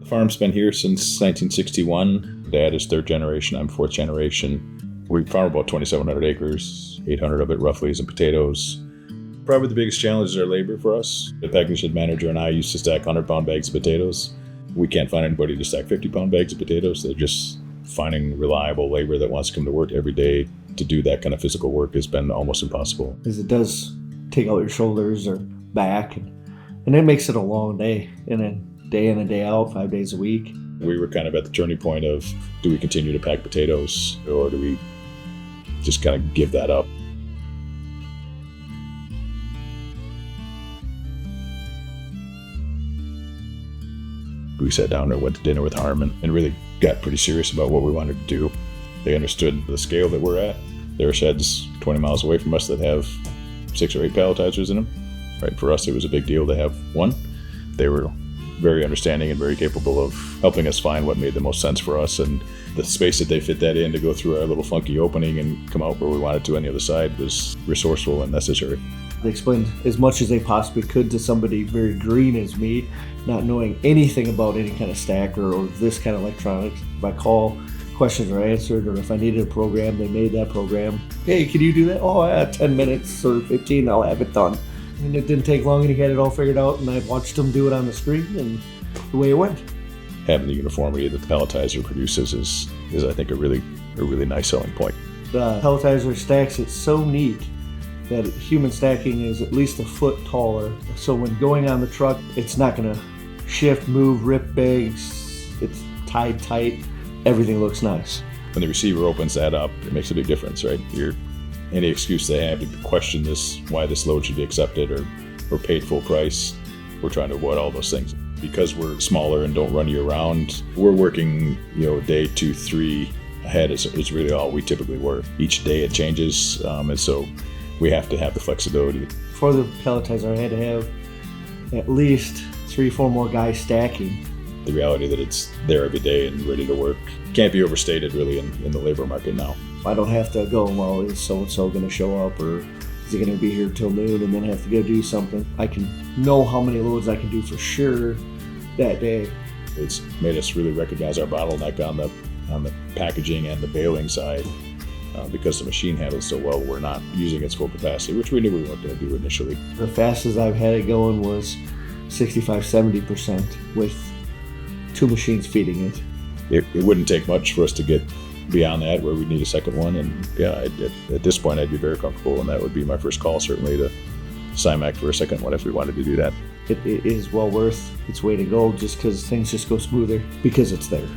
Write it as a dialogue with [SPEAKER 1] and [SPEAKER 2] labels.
[SPEAKER 1] Farm's been here since 1961. Dad is third generation, I'm fourth generation. We farm about 2,700 acres, 800 of it roughly is in potatoes. Probably the biggest challenge is our labor for us. The packing shed manager and I used to stack 100-pound bags of potatoes. We can't find anybody to stack 50-pound bags of potatoes. They're just finding reliable labor that wants to come to work every day to do that kind of physical work has been almost impossible.
[SPEAKER 2] Because it does take out your shoulders or back, and it makes it a long day, and a day in and day out, 5 days a week.
[SPEAKER 1] We were kind of at the turning point of, do we continue to pack potatoes or do we just kind of give that up? We sat down and went to dinner with Harm and really got pretty serious about what we wanted to do. They understood the scale that we're at. There are sheds 20 miles away from us that have 6 or 8 palletizers in them. Right, for us, it was a big deal to have one. They were very understanding and very capable of helping us find what made the most sense for us. And the space that they fit that in to go through our little funky opening and come out where we wanted to on the other side was resourceful and necessary.
[SPEAKER 2] They explained as much as they possibly could to somebody very green as me, not knowing anything about any kind of stacker or this kind of electronics. If I call, questions are answered, or if I needed a program, they made that program. Hey, can you do that? Oh, yeah, 10 minutes or 15, I'll have it done. And it didn't take long, and he had it all figured out, and I watched him do it on the screen, and the way it went.
[SPEAKER 1] Having the uniformity that the palletizer produces is I think, a really nice selling point.
[SPEAKER 2] The palletizer stacks it so neat that human stacking is at least a foot taller. So when going on the truck, it's not gonna shift, move, rip bags. It's tied tight. Everything looks nice.
[SPEAKER 1] When the receiver opens that up, it makes a big difference, right? Any excuse they have to question why this load should be accepted or paid full price, we're trying to avoid all those things. Because we're smaller and don't run you around, we're working, day 2, 3 ahead is really all we typically work. Each day it changes, and so we have to have the flexibility.
[SPEAKER 2] For the palletizer, I had to have at least 3 or 4 more guys stacking.
[SPEAKER 1] The reality that it's there every day and ready to work can't be overstated really in the labor market now.
[SPEAKER 2] I don't have to go, well, is so-and-so going to show up, or is he going to be here till noon and then have to go do something? I can know how many loads I can do for sure that day.
[SPEAKER 1] It's made us really recognize our bottleneck on the packaging and the baling side. Because the machine handles so well, we're not using its full capacity, which we knew we weren't going to do initially.
[SPEAKER 2] The fastest I've had it going was 65-70% with 2 machines feeding it.
[SPEAKER 1] It wouldn't take much for us to get beyond that, where we'd need a second one. And yeah, at this point, I'd be very comfortable, and that would be my first call, certainly, to Symach for a second one if we wanted to do that.
[SPEAKER 2] It is well worth its weight in gold just because things just go smoother because it's there.